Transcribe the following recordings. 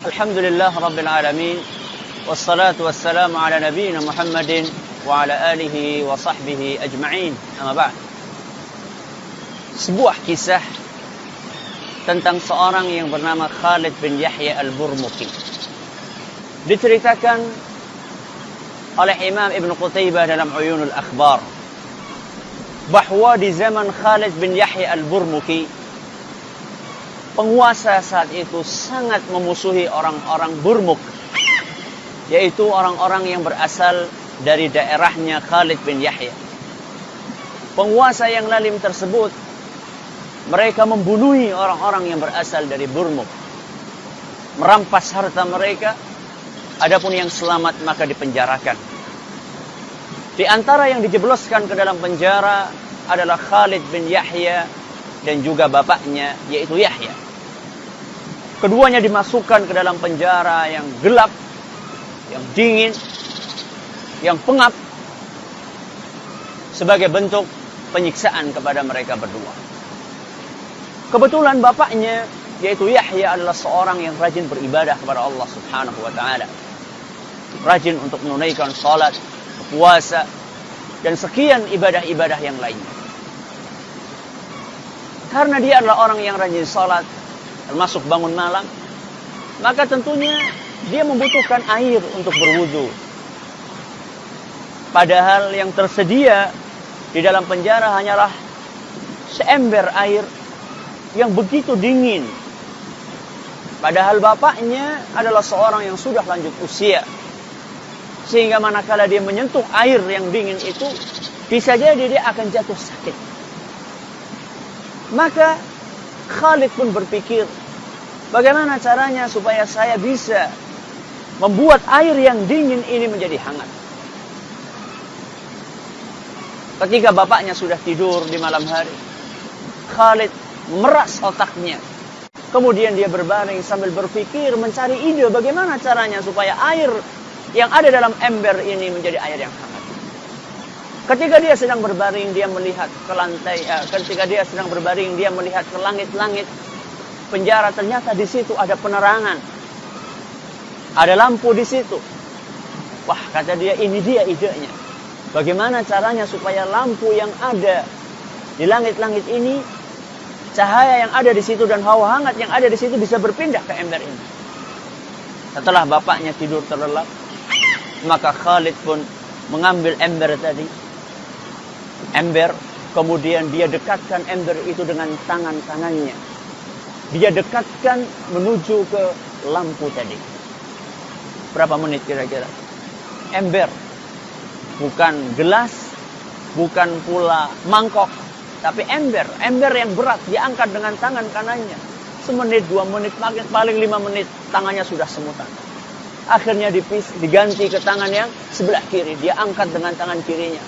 Alhamdulillah Rabbil Alamin. Wassalatu wassalamu ala nabiyyina Muhammadin wa ala alihi wa sahbihi ajma'in. Amma ba'd. Sebuah kisah tentang seorang yang bernama Khalid bin Yahya al-Burmuki. Diceritakan oleh Imam Ibn Qutaybah dalam Uyunul Akhbar bahwa di zaman Khalid bin Yahya al-Burmuki, penguasa saat itu sangat memusuhi orang-orang Burmuk, yaitu orang-orang yang berasal dari daerahnya Khalid bin Yahya. Penguasa yang lalim tersebut, mereka membunuhi orang-orang yang berasal dari Burmuk, merampas harta mereka. Adapun yang selamat maka dipenjarakan. Di antara yang dijebloskan ke dalam penjara adalah Khalid bin Yahya dan juga bapaknya, yaitu Yahya. Keduanya dimasukkan ke dalam penjara yang gelap, yang dingin, yang pengap, sebagai bentuk penyiksaan kepada mereka berdua. Kebetulan bapaknya, yaitu Yahya, adalah seorang yang rajin beribadah kepada Allah Subhanahu wa Ta'ala. Rajin untuk menunaikan salat, puasa, dan sekian ibadah-ibadah yang lainnya. Karena dia adalah orang yang rajin salat, termasuk bangun malam, maka tentunya dia membutuhkan air untuk berwudu. Padahal yang tersedia di dalam penjara hanyalah seember air yang begitu dingin. Padahal bapaknya adalah seorang yang sudah lanjut usia, sehingga manakala dia menyentuh air yang dingin itu, bisa jadi dia akan jatuh sakit. Maka Khalid pun berpikir, bagaimana caranya supaya saya bisa membuat air yang dingin ini menjadi hangat. Ketika bapaknya sudah tidur di malam hari, Khalid memeras otaknya. Kemudian dia berbaring sambil berpikir, mencari ide bagaimana caranya supaya air yang ada dalam ember ini menjadi air yang hangat. Ketika dia sedang berbaring, dia melihat ke lantai. Ketika dia sedang berbaring, dia melihat ke langit-langit penjara. Ternyata di situ ada penerangan, ada lampu di situ. Wah, kata dia, ini dia idenya. Bagaimana caranya supaya lampu yang ada di langit-langit ini, cahaya yang ada di situ dan hawa hangat yang ada di situ bisa berpindah ke ember ini. Setelah bapaknya tidur terlelap, maka Khalid pun mengambil ember tadi. Kemudian dia dekatkan ember itu dengan tangan kanannya. Dia dekatkan menuju ke lampu tadi. Berapa menit kira-kira? Ember. Bukan gelas, bukan pula mangkok, tapi ember yang berat diangkat dengan tangan kanannya. Semenit, 2 menit, paling 5 menit, tangannya sudah semutan. Akhirnya diganti ke tangan yang sebelah kiri. Dia angkat dengan tangan kirinya.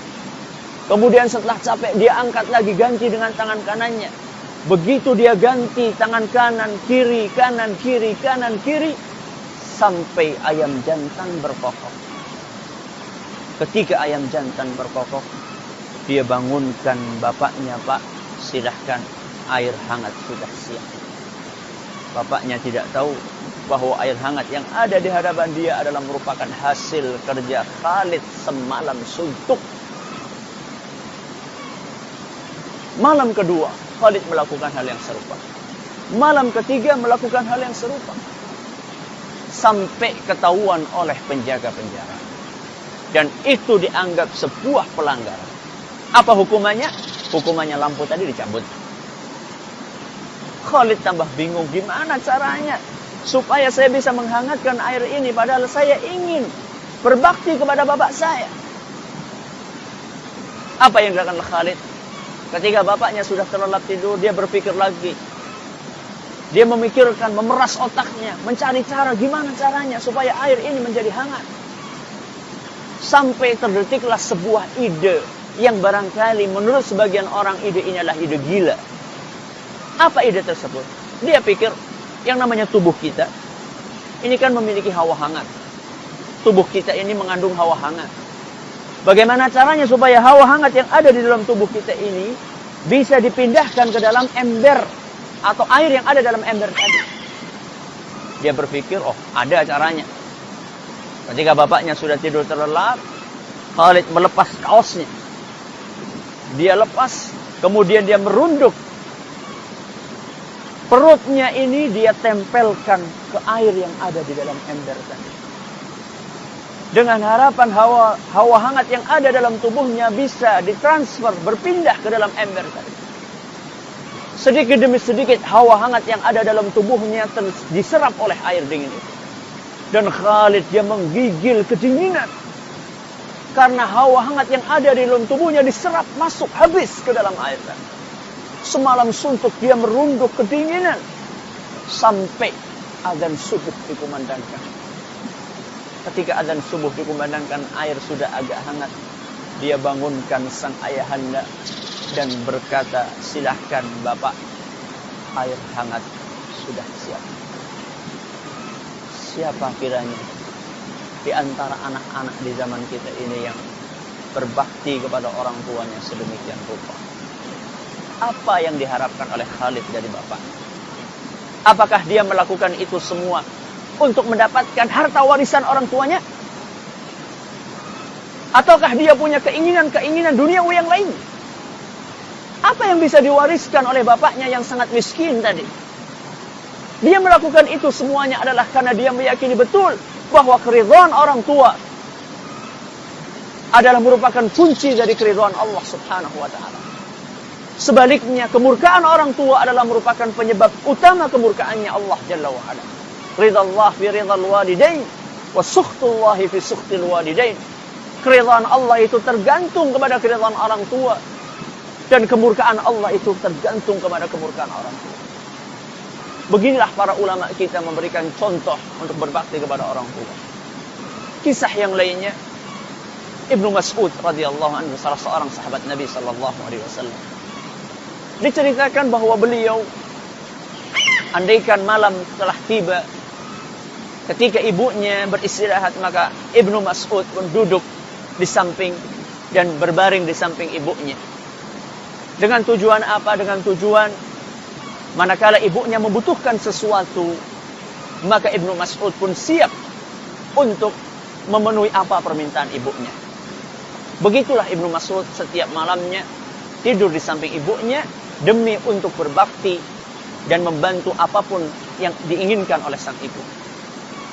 Kemudian setelah capek, dia angkat lagi, ganti dengan tangan kanannya. Begitu dia ganti tangan kanan, kiri, kanan, kiri, kanan, kiri, sampai ayam jantan berkokok. Ketika ayam jantan berkokok, dia bangunkan bapaknya, Pak, silahkan, air hangat sudah siap. Bapaknya tidak tahu bahwa air hangat yang ada di hadapan dia adalah merupakan hasil kerja Khalid semalam suntuk. Malam kedua, Khalid melakukan hal yang serupa. Malam ketiga melakukan hal yang serupa. Sampai ketahuan oleh penjaga penjara. Dan itu dianggap sebuah pelanggaran. Apa hukumannya? Hukumannya lampu tadi dicabut. Khalid tambah bingung, gimana caranya supaya saya bisa menghangatkan air ini, padahal saya ingin berbakti kepada bapak saya. Apa yang dilakukan Khalid? Ketika bapaknya sudah terlelap tidur, dia berpikir lagi. Dia memikirkan, memeras otaknya, mencari cara gimana caranya supaya air ini menjadi hangat. Sampai terdetiklah sebuah ide yang barangkali menurut sebagian orang ide ini adalah ide gila. Apa ide tersebut? Dia pikir yang namanya tubuh kita ini kan memiliki hawa hangat. Tubuh kita ini mengandung hawa hangat. Bagaimana caranya supaya hawa hangat yang ada di dalam tubuh kita ini bisa dipindahkan ke dalam ember atau air yang ada dalam ember tadi? Dia berpikir, oh ada caranya. Ketika bapaknya sudah tidur terlelap, Khalid melepas kaosnya. Dia lepas, kemudian dia merunduk. Perutnya ini dia tempelkan ke air yang ada di dalam ember tadi. Dengan harapan hawa hangat yang ada dalam tubuhnya bisa ditransfer, berpindah ke dalam ember tadi. Sedikit demi sedikit hawa hangat yang ada dalam tubuhnya diserap oleh air dingin itu. Dan Khalid dia menggigil kedinginan. Karena hawa hangat yang ada di dalam tubuhnya diserap masuk habis ke dalam air tadi. Semalam suntuk dia merunduk kedinginan sampai azan subuh dikumandangkan. Ketika azan subuh dikumandangkan, air sudah agak hangat. Dia bangunkan sang ayahanda dan berkata, silahkan bapak, air hangat sudah siap. Siapa kiranya di antara anak-anak di zaman kita ini yang berbakti kepada orang tuanya sedemikian rupa? Apa yang diharapkan oleh Khalid dari bapak? Apakah dia melakukan itu semua untuk mendapatkan harta warisan orang tuanya? Ataukah dia punya keinginan-keinginan duniawi yang lain? Apa yang bisa diwariskan oleh bapaknya yang sangat miskin tadi? Dia melakukan itu semuanya adalah karena dia meyakini betul bahwa keridhaan orang tua adalah merupakan kunci dari keridhaan Allah Subhanahu wa taala. Sebaliknya, kemurkaan orang tua adalah merupakan penyebab utama kemurkaannya Allah Jalla wa ala. Ridallah fi ridal walidain wa sukhtullahi fi sukhtil walidain. Keridhaan Allah itu tergantung kepada keridhaan orang tua, dan kemurkaan Allah itu tergantung kepada kemurkaan orang tua. Beginilah para ulama kita memberikan contoh untuk berbakti kepada orang tua. Kisah yang lainnya, Ibnu Mas'ud radhiyallahu anhu, salah seorang sahabat Nabi sallallahu alaihi wasallam, diceritakan bahwa beliau, andaikan malam telah tiba, ketika ibunya beristirahat, maka Ibnu Mas'ud pun duduk di samping dan berbaring di samping ibunya. Dengan tujuan apa? Dengan tujuan manakala ibunya membutuhkan sesuatu, maka Ibnu Mas'ud pun siap untuk memenuhi apa permintaan ibunya. Begitulah Ibnu Mas'ud setiap malamnya tidur di samping ibunya demi untuk berbakti dan membantu apapun yang diinginkan oleh sang ibu.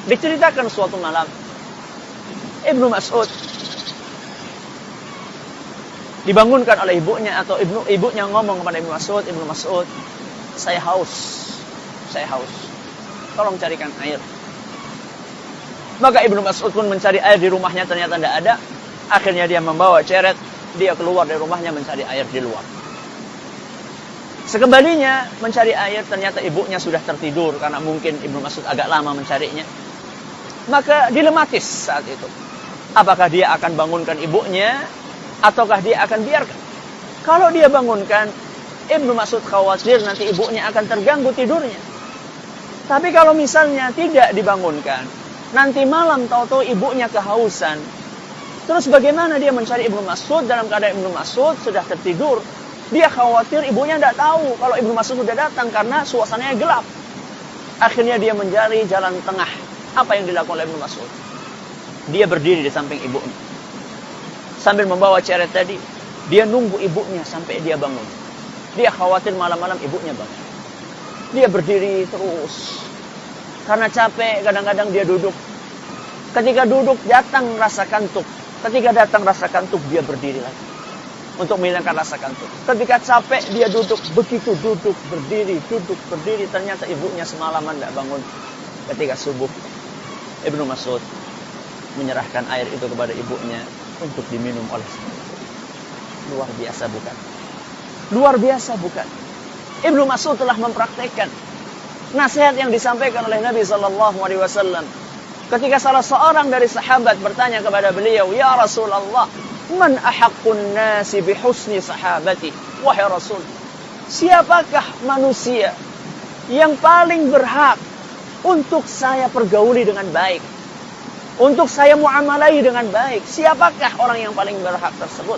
Diceritakan suatu malam, Ibnu Mas'ud dibangunkan oleh ibunya, atau ibunya ngomong kepada Ibnu Mas'ud, saya haus, tolong carikan air. Maka Ibnu Mas'ud pun mencari air di rumahnya, ternyata tidak ada. Akhirnya dia membawa ceret, dia keluar dari rumahnya mencari air di luar. Sekembalinya mencari air, ternyata ibunya sudah tertidur karena mungkin Ibnu Mas'ud agak lama mencarinya. Maka dilematis saat itu. Apakah dia akan bangunkan ibunya ataukah dia akan biarkan? Kalau dia bangunkan, Ibnu Mas'ud khawatir nanti ibunya akan terganggu tidurnya. Tapi kalau misalnya tidak dibangunkan, nanti malam tahu-tahu ibunya kehausan. Terus bagaimana dia mencari Ibnu Mas'ud dalam keadaan Ibnu Mas'ud sudah tertidur? Dia khawatir ibunya tidak tahu kalau Ibnu Mas'ud sudah datang karena suasananya gelap. Akhirnya dia mencari jalan tengah. Apa yang dilakukan oleh Ibnu Mas'ud? Dia berdiri di samping ibunya. Sambil membawa ceret tadi, dia nunggu ibunya sampai dia bangun. Dia khawatir malam-malam ibunya bangun. Dia berdiri terus. Karena capek, kadang-kadang dia duduk. Ketika duduk, datang rasa kantuk. Ketika datang rasa kantuk, dia berdiri lagi untuk menghilangkan rasa kantuk. Ketika capek, dia duduk. Begitu duduk, berdiri. Ternyata ibunya semalaman tidak bangun. Ketika subuh, Ibnu Mas'ud menyerahkan air itu kepada ibunya untuk diminum oleh sang ibu. Luar biasa bukan? Luar biasa bukan? Ibnu Mas'ud telah mempraktekkan nasihat yang disampaikan oleh Nabi SAW. Ketika salah seorang dari sahabat bertanya kepada beliau, ya Rasulullah, man ahaqqun nasi bihusni sahabati? Wahai Rasul, siapakah manusia yang paling berhak untuk saya pergauli dengan baik, untuk saya muamalai dengan baik? Siapakah orang yang paling berhak tersebut?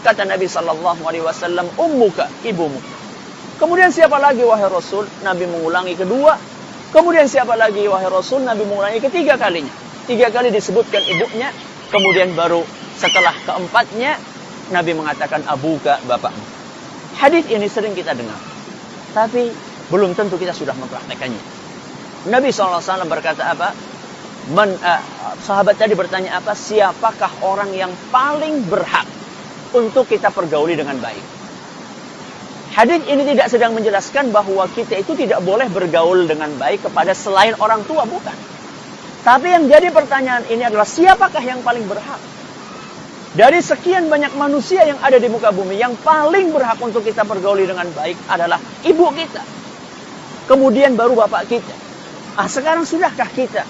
Kata Nabi SAW, ummuka, ibumu. Kemudian siapa lagi wahai Rasul? Nabi mengulangi kedua, Kemudian siapa lagi wahai Rasul? Nabi mengulangi ketiga kalinya. 3 kali disebutkan ibunya. Kemudian baru setelah keempatnya Nabi mengatakan abuka, bapakmu. Hadis ini sering kita dengar. Tapi belum tentu kita sudah mempraktekannya. Nabi SAW berkata apa? Sahabat tadi bertanya apa? Siapakah orang yang paling berhak untuk kita pergauli dengan baik? Hadis ini tidak sedang menjelaskan bahwa kita itu tidak boleh bergaul dengan baik kepada selain orang tua, bukan. Tapi yang jadi pertanyaan ini adalah siapakah yang paling berhak? Dari sekian banyak manusia yang ada di muka bumi, yang paling berhak untuk kita pergauli dengan baik adalah ibu kita. Kemudian baru bapak kita. Sekarang sudahkah kita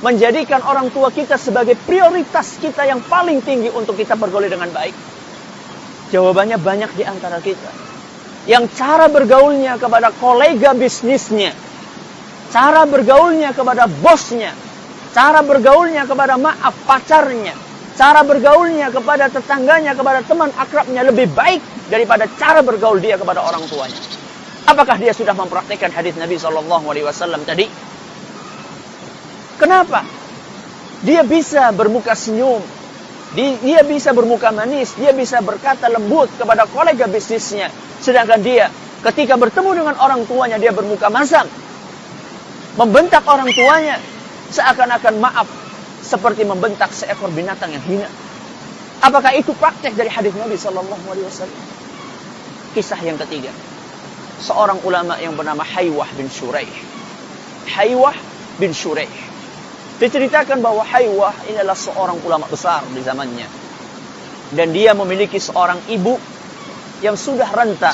menjadikan orang tua kita sebagai prioritas kita yang paling tinggi untuk kita pergauli dengan baik? Jawabannya banyak di antara kita. Yang cara bergaulnya kepada kolega bisnisnya, cara bergaulnya kepada bosnya, cara bergaulnya kepada pacarnya, cara bergaulnya kepada tetangganya, kepada teman akrabnya lebih baik daripada cara bergaul dia kepada orang tuanya. Apakah dia sudah mempraktikkan hadis Nabi SAW tadi? Kenapa? Dia bisa bermuka senyum, dia bisa bermuka manis, dia bisa berkata lembut kepada kolega bisnisnya. Sedangkan dia ketika bertemu dengan orang tuanya, dia bermuka masam, membentak orang tuanya, seakan-akan maaf, seperti membentak seekor binatang yang hina. Apakah itu praktek dari hadis Nabi SAW? Kisah yang ketiga, seorang ulama yang bernama Haywah bin Shuraih. Haywah bin Shuraih. Diceritakan bahwa Haywah ini adalah seorang ulama besar di zamannya. Dan dia memiliki seorang ibu yang sudah renta.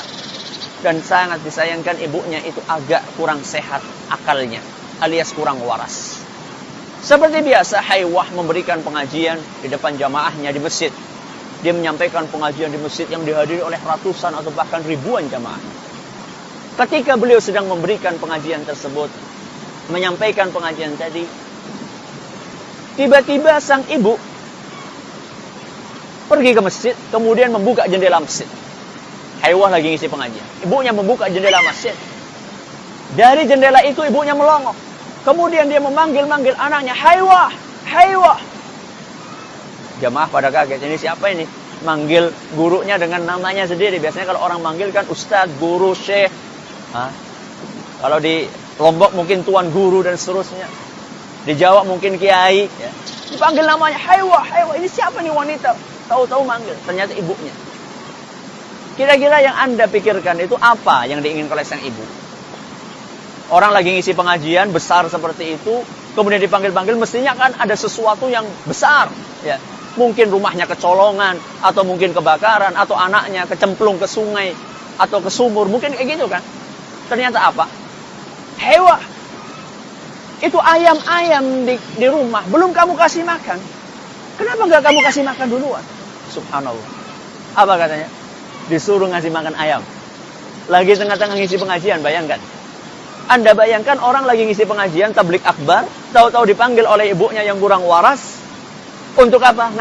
Dan sangat disayangkan ibunya itu agak kurang sehat akalnya, alias kurang waras. Seperti biasa, Haywah memberikan pengajian di depan jamaahnya di masjid. Dia menyampaikan pengajian di masjid yang dihadiri oleh ratusan atau bahkan ribuan jamaah. Ketika beliau sedang memberikan pengajian tersebut, menyampaikan pengajian tadi, tiba-tiba sang ibu pergi ke masjid, kemudian membuka jendela masjid. Haywah lagi ngisi pengajian. Ibunya membuka jendela masjid. Dari jendela itu ibunya melongok. Kemudian dia memanggil-manggil anaknya, Haywah, Haywah. Jamaah pada kaget, ini siapa ini? Manggil gurunya dengan namanya sendiri. Biasanya kalau orang manggil kan ustadz, guru, syekh. Kalau di Lombok mungkin tuan guru dan seterusnya. Di Jawa mungkin kiai. Ya. Dipanggil namanya, Haywah, Haywah. Ini siapa nih wanita? Tahu-tahu manggil, ternyata ibunya. Kira-kira yang Anda pikirkan itu apa yang diinginkan oleh sang ibu? Orang lagi ngisi pengajian besar seperti itu, kemudian dipanggil-panggil, mestinya kan ada sesuatu yang besar. Ya. Mungkin rumahnya kecolongan, atau mungkin kebakaran, atau anaknya kecemplung ke sungai, atau ke sumur. Mungkin kayak gitu kan. Ternyata apa? Haywah, itu ayam-ayam di rumah, belum kamu kasih makan. Kenapa nggak kamu kasih makan duluan? Subhanallah. Apa katanya? Disuruh ngasih makan ayam. Lagi tengah-tengah ngisi pengajian, bayangkan. Anda bayangkan orang lagi ngisi pengajian, tablik akbar, tahu-tahu dipanggil oleh ibunya yang kurang waras. Untuk apa?